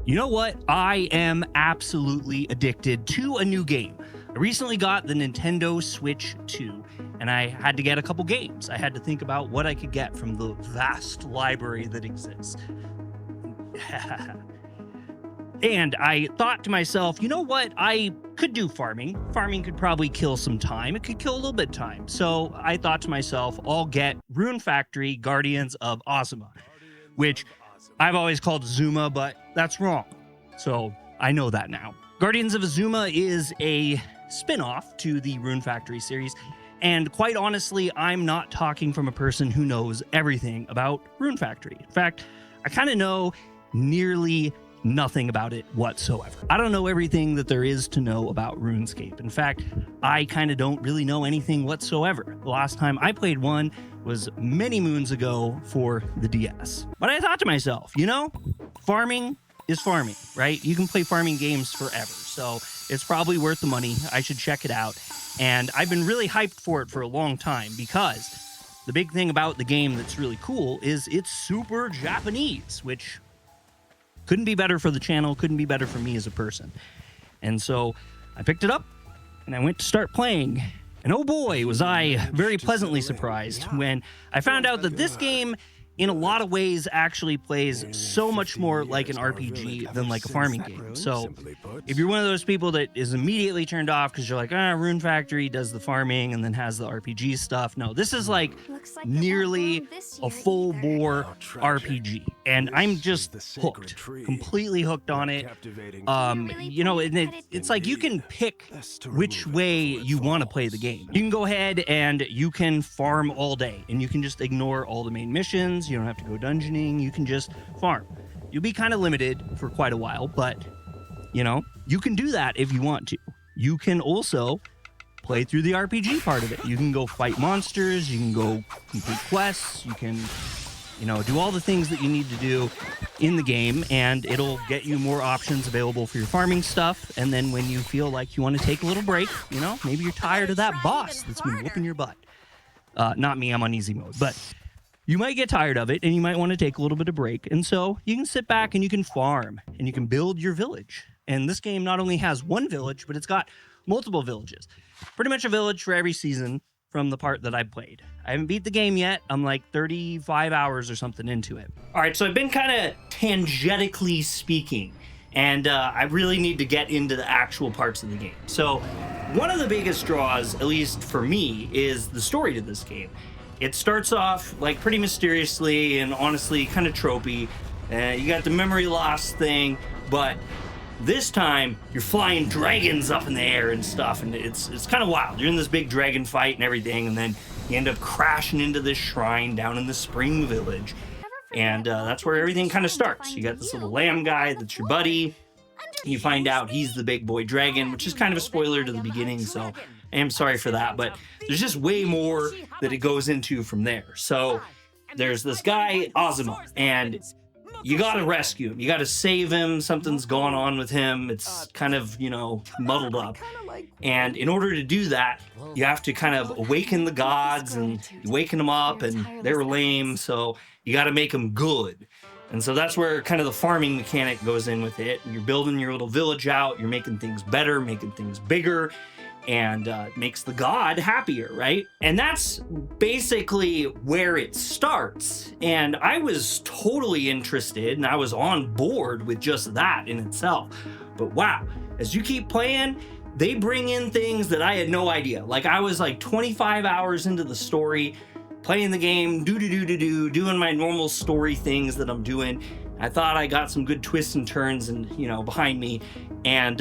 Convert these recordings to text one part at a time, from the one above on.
You know what? I am absolutely addicted to a new game. I recently got the Nintendo Switch 2, and I had to get a couple games. I had to think about what I could get from the vast library that exists. And I thought to myself, you know what? I could do farming. Farming could probably kill some time. It could kill a little bit of time. So I thought to myself, I'll get Rune Factory Guardians of Azuma, which I've always called Azuma, but that's wrong. So I know that now. Guardians of Azuma is a spin-off to the Rune Factory series. And quite honestly, I'm not talking from a person who knows everything about Rune Factory. In fact, I kind of know nearly nothing about it whatsoever. I don't know everything that there is to know about RuneScape. In fact, I kind of don't really know anything whatsoever. The last time I played one was many moons ago for the DS. But I thought to myself, you know, farming is farming, right? You can play farming games forever. So it's probably worth the money. I should check it out. And I've been really hyped for it for a long time because the big thing about the game that's really cool is it's super Japanese, which couldn't be better for the channel, couldn't be better for me as a person. And so I picked it up and I went to start playing. And oh boy, was I very pleasantly surprised when I found out that this game, in a lot of ways, actually plays so much more like an RPG than like a farming game. So if you're one of those people that is immediately turned off because you're like, Rune Factory does the farming and then has the RPG stuff. No, this is like nearly a full-bore RPG. And I'm just hooked, completely hooked on it. You know, and it's like you can pick which way you want to play the game. You can go ahead and you can farm all day and you can just ignore all the main missions. You don't have to go dungeoning. You can just farm. You'll be kind of limited for quite a while, but you know, you can do that if you want to. You can also play through the RPG part of it. You can go fight monsters. You can go complete quests. You can, you know, do all the things that you need to do in the game, and it'll get you more options available for your farming stuff. And then when you feel like you want to take a little break, you know, maybe you're tired of that boss that's been whooping your butt. Not me, I'm on easy mode, but you might get tired of it and you might want to take a little bit of break. And so you can sit back and you can farm and you can build your village. And this game not only has one village, but it's got multiple villages. Pretty much a village for every season from the part that I played. I haven't beat the game yet. I'm like 35 hours or something into it. All right, so I've been kind of tangentically speaking, and I really need to get into the actual parts of the game. So one of the biggest draws, at least for me, is the story to this game. It starts off like pretty mysteriously and honestly kind of tropey. You got the memory loss thing, but this time you're flying dragons up in the air and stuff, and it's kind of wild. You're in this big dragon fight and everything, and then you end up crashing into this shrine down in the Spring Village. And that's where everything kind of starts. You got this little lamb guy that's your buddy. You find out he's the big boy dragon, which is kind of a spoiler to the beginning, so I am sorry for that, but there's just way more that it goes into from there. So there's this guy, Azuma, and you gotta rescue him. You gotta save him. Something's gone on with him. It's kind of, you know, muddled up. And in order to do that, you have to kind of awaken the gods, and you waken them up, and they were lame, so you gotta make them good. And so that's where kind of the farming mechanic goes in with it. You're building your little village out, you're making things better, making things bigger, and makes the god happier, right? And that's basically where it starts. And I was totally interested, and I was on board with just that in itself. But wow, as you keep playing, they bring in things that I had no idea. Like, I was like 25 hours into the story, playing the game, doing my normal story things that I'm doing. I thought I got some good twists and turns and, you know, behind me. And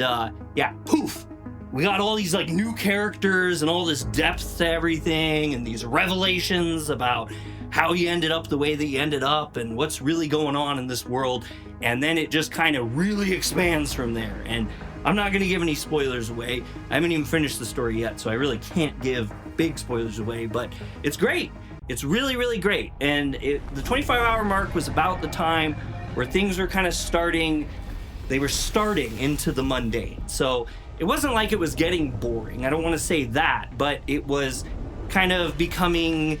yeah, poof. We got all these like new characters and all this depth to everything and these revelations about how you ended up the way that you ended up and what's really going on in this world. And then it just kind of really expands from there. And I'm not going to give any spoilers away. I haven't even finished the story yet, so I really can't give big spoilers away, but it's great. It's really, really great. And the 25-hour mark was about the time where things were kind of starting, they were starting into the mundane. So it wasn't like it was getting boring. I don't want to say that, but it was kind of becoming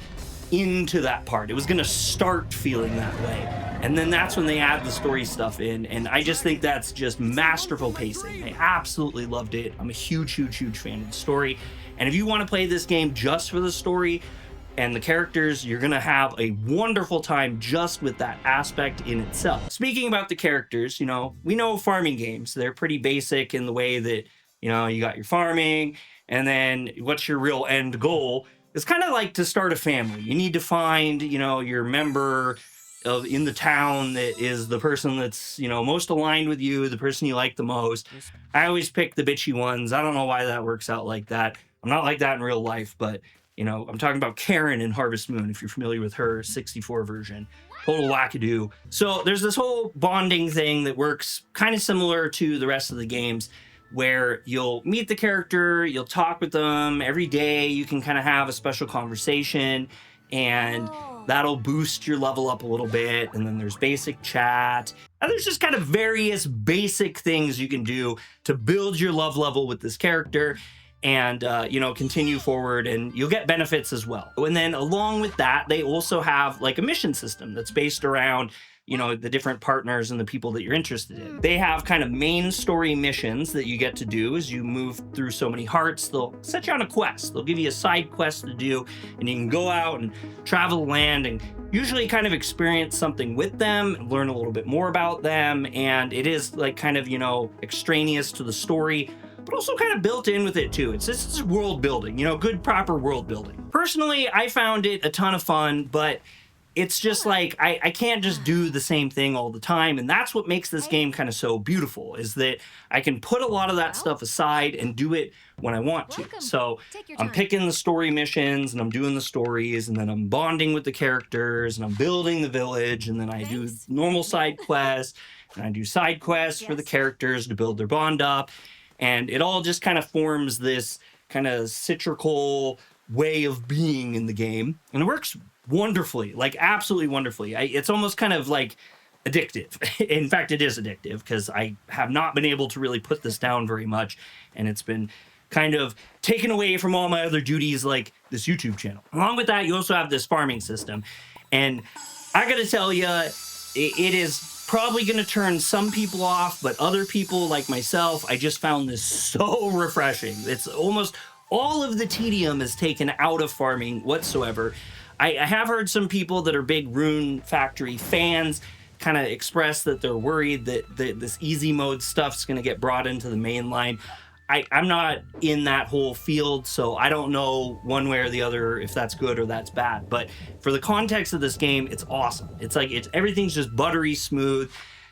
into that part. It was going to start feeling that way. And then that's when they add the story stuff in. And I just think that's just masterful pacing. I absolutely loved it. I'm a huge, huge, huge fan of the story. And if you want to play this game just for the story and the characters, you're going to have a wonderful time just with that aspect in itself. Speaking about the characters, you know, we know farming games, they're pretty basic in the way that, you know, you got your farming, and then what's your real end goal? It's kind of like to start a family. You need to find, you know, your member in the town that is the person that's, you know, most aligned with you, the person you like the most. I always pick the bitchy ones. I don't know why that works out like that. I'm not like that in real life, but, you know, I'm talking about Karen in Harvest Moon, if you're familiar with her 64 version. Total wackadoo. So there's this whole bonding thing that works kind of similar to the rest of the games, where you'll meet the character, you'll talk with them every day, you can kind of have a special conversation, and that'll boost your level up a little bit. And then there's basic chat, and there's just kind of various basic things you can do to build your love level with this character and, you know, continue forward, and you'll get benefits as well. And then along with that, they also have like a mission system that's based around, you know, the different partners and the people that you're interested in. They have kind of main story missions that you get to do as you move through so many hearts. They'll set you on a quest. They'll give you a side quest to do, and you can go out and travel the land and usually kind of experience something with them, learn a little bit more about them. And it is like kind of, you know, extraneous to the story, but also kind of built in with it too. It's just world building, you know, good, proper world building. Personally, I found it a ton of fun, but it's just like, I can't just do the same thing all the time. And that's what makes this game kind of so beautiful, is that I can put a lot of that stuff aside and do it when I want to. So I'm picking the story missions, and I'm doing the stories, and then I'm bonding with the characters, and I'm building the village, and then I do normal side quests, and I do side quests for the characters to build their bond up. And it all just kind of forms this kind of cyclical way of being in the game. And it works wonderfully, like absolutely wonderfully. It's almost kind of like addictive. In fact, it is addictive, because I have not been able to really put this down very much, and it's been kind of taken away from all my other duties, like this YouTube channel. Along with that, you also have this farming system, and I gotta tell you, it is probably going to turn some people off, but other people like myself, I just found this so refreshing. It's almost all of the tedium is taken out of farming whatsoever. I have heard some people that are big Rune Factory fans kind of express that they're worried that this easy mode stuff's going to get brought into the main line. I'm not in that whole field, so I don't know one way or the other if that's good or that's bad. But for the context of this game, it's awesome. It's like everything's just buttery smooth.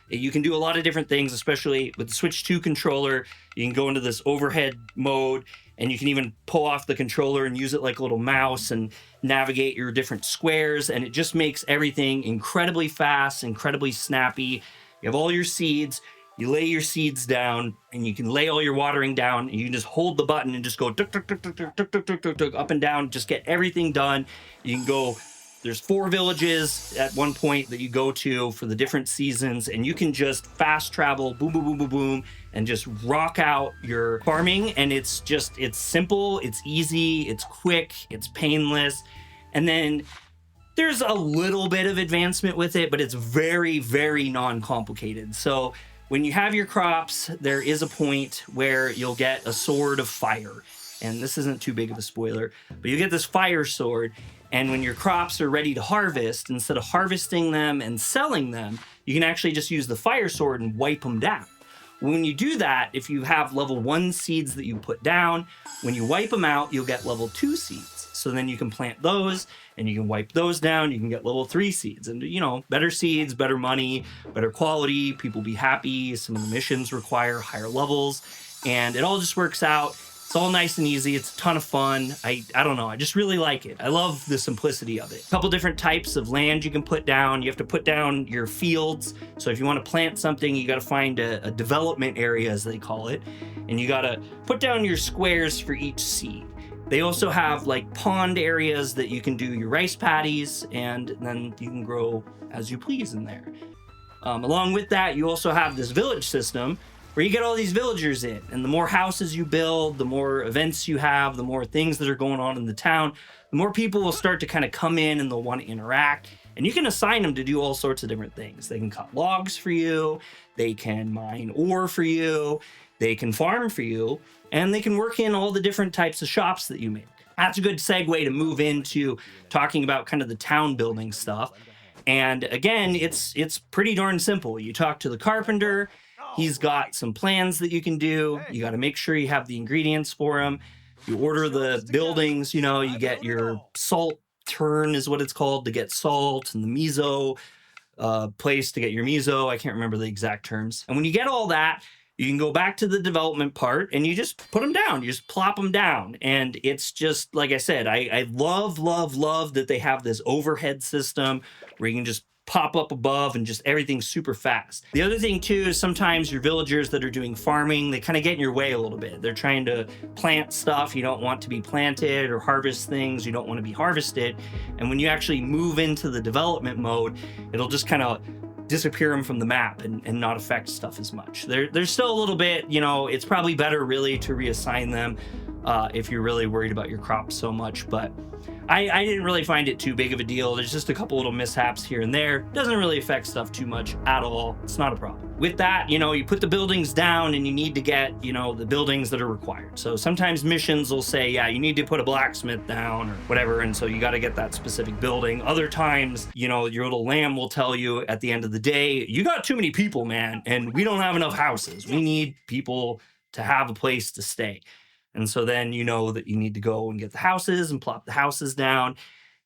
You can do a lot of different things, especially with the Switch 2 controller. You can go into this overhead mode, and you can even pull off the controller and use it like a little mouse and navigate your different squares. And it just makes everything incredibly fast, incredibly snappy. You have all your seeds. You lay your seeds down, and you can lay all your watering down, and you can just hold the button and just go tuk, tuk, tuk, tuk, tuk, tuk, tuk, tuk, tuk, tuk, up and down, just get everything done. You can go, there's 4 villages at one point that you go to for the different seasons, and you can just fast travel, boom, boom, boom, boom, boom, and just rock out your farming. And it's simple, it's easy, it's quick, it's painless. And then there's a little bit of advancement with it, but it's very, very non-complicated. So when you have your crops, there is a point where you'll get a sword of fire. And this isn't too big of a spoiler, but you get this fire sword. And when your crops are ready to harvest, instead of harvesting them and selling them, you can actually just use the fire sword and wipe them down. When you do that, if you have level 1 seeds that you put down, when you wipe them out, you'll get level 2 seeds. So then you can plant those, and you can wipe those down. You can get level 3 seeds, and, you know, better seeds, better money, better quality. People be happy. Some of the missions require higher levels, and it all just works out. It's all nice and easy. It's a ton of fun. I don't know. I just really like it. I love the simplicity of it. A couple different types of land you can put down. You have to put down your fields. So if you want to plant something, you got to find a development area, as they call it, and you got to put down your squares for each seed. They also have like pond areas that you can do your rice paddies, and then you can grow as you please in there. Along with that, you also have this village system where you get all these villagers in, and the more houses you build, the more events you have, the more things that are going on in the town, the more people will start to kind of come in and they'll want to interact. And you can assign them to do all sorts of different things. They can cut logs for you, they can mine ore for you, they can farm for you, and they can work in all the different types of shops that you make. That's a good segue to move into talking about kind of the town building stuff. And again, it's pretty darn simple. You talk to the carpenter, he's got some plans that you can do. You got to make sure you have the ingredients for them. You order the buildings, you know, you get your salt turn is what it's called to get salt, and the miso place to get your miso. I can't remember the exact terms. And when you get all that, you can go back to the development part and you just put them down. You just plop them down. And it's just, like I said, I love that they have this overhead system where you can just pop up above and just everything's super fast. The other thing too is sometimes your villagers that are doing farming, they kind of get in your way a little bit. They're trying to plant stuff you don't want to be planted, or harvest things you don't want to be harvested. And when you actually move into the development mode, it'll just kind of disappear them from the map and not affect stuff as much. There's still a little bit, you know, it's probably better really to reassign them if you're really worried about your crops so much, but I didn't really find it too big of a deal. There's just a couple little mishaps here and there. Doesn't really affect stuff too much at all. It's not a problem. With that, you know, you put the buildings down and you need to get, you know, the buildings that are required. So sometimes missions will say, yeah, you need to put a blacksmith down or whatever, and so you got to get that specific building. Other times, you know, your little lamb will tell you at the end of the day, you got too many people, man, and we don't have enough houses. We need people to have a place to stay. And so then you know that you need to go and get the houses and plop the houses down,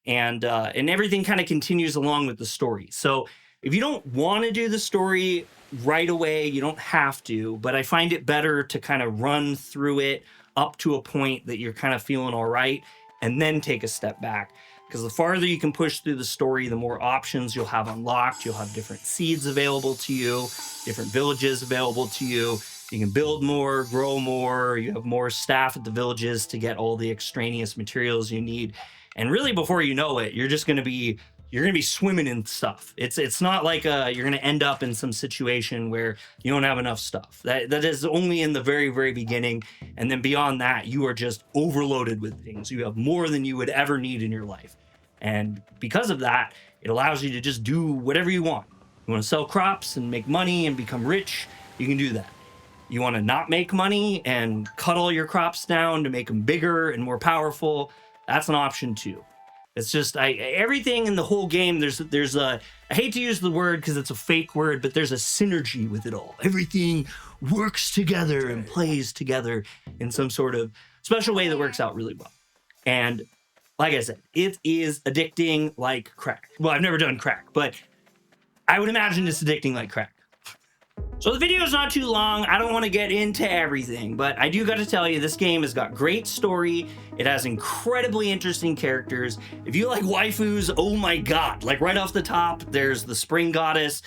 and everything kind of continues along with the story. So if you don't want to do the story right away, you don't have to, but I find it better to kind of run through it up to a point that you're kind of feeling all right, and then take a step back. Because the farther you can push through the story, the more options you'll have unlocked. You'll have different seeds available to you, different villages available to you. You can build more, grow more, you have more staff at the villages to get all the extraneous materials you need. And really, before you know it, you're gonna be swimming in stuff. It's not like you're gonna end up in some situation where you don't have enough stuff. That is only in the very, very beginning. And then beyond that, you are just overloaded with things. You have more than you would ever need in your life. And because of that, it allows you to just do whatever you want. You wanna sell crops and make money and become rich, you can do that. You want to not make money and cut all your crops down to make them bigger and more powerful, that's an option too. It's just everything in the whole game, there's a, I hate to use the word because it's a fake word, but there's a synergy with it all. Everything works together and plays together in some sort of special way that works out really well. And like I said, it is addicting like crack. Well, I've never done crack, but I would imagine it's addicting like crack. So the video is not too long. I don't want to get into everything, but I do got to tell you, this game has got great story. It has incredibly interesting characters. If you like waifus, oh my god. Like right off the top, there's the spring goddess,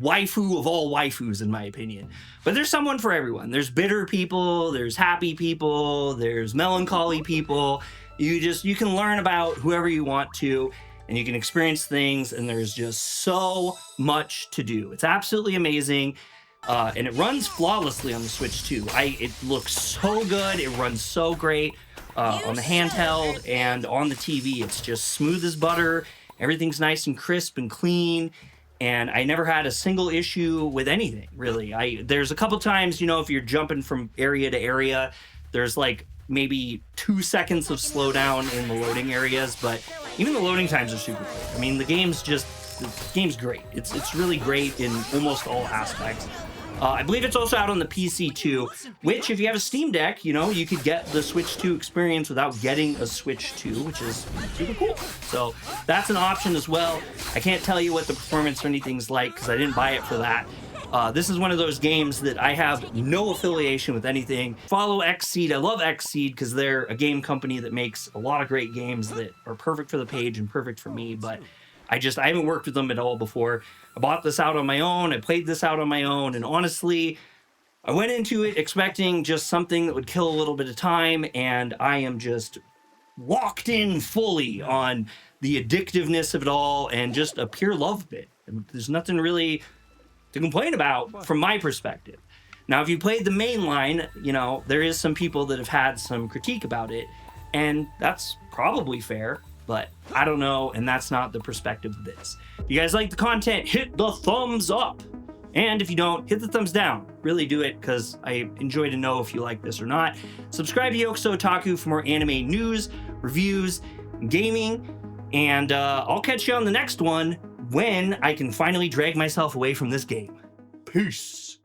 waifu of all waifus in my opinion. But there's someone for everyone. There's bitter people, there's happy people, there's melancholy people. You can learn about whoever you want to, and you can experience things, and there's just so much to do. It's absolutely amazing. And it runs flawlessly on the Switch too. It looks so good. It runs so great on the handheld and on the TV. It's just smooth as butter. Everything's nice and crisp and clean. And I never had a single issue with anything, really. There's a couple times, you know, if you're jumping from area to area, there's like maybe 2 seconds of slowdown in the loading areas, but even the loading times are super quick. I mean, the game's great. It's really great in almost all aspects. I believe it's also out on the PC too, which if you have a Steam Deck, you know, you could get the Switch 2 experience without getting a Switch 2, which is super cool. So that's an option as well. I can't tell you what the performance or anything's like because I didn't buy it for that. This is one of those games that I have no affiliation with anything. Follow Xseed. I love Xseed because they're a game company that makes a lot of great games that are perfect for the page and perfect for me, but I haven't worked with them at all before. I bought this out on my own. I played this out on my own. And honestly, I went into it expecting just something that would kill a little bit of time. And I am just locked in fully on the addictiveness of it all and just a pure love bit. And there's nothing really to complain about from my perspective. Now, if you played the main line, you know, there is some people that have had some critique about it. And that's probably fair. but I don't know, and that's not the perspective of this. If you guys like the content, hit the thumbs up. And if you don't, hit the thumbs down. Really do it, because I enjoy to know if you like this or not. Subscribe to Yokuso Otaku for more anime news, reviews, gaming, and I'll catch you on the next one when I can finally drag myself away from this game. Peace.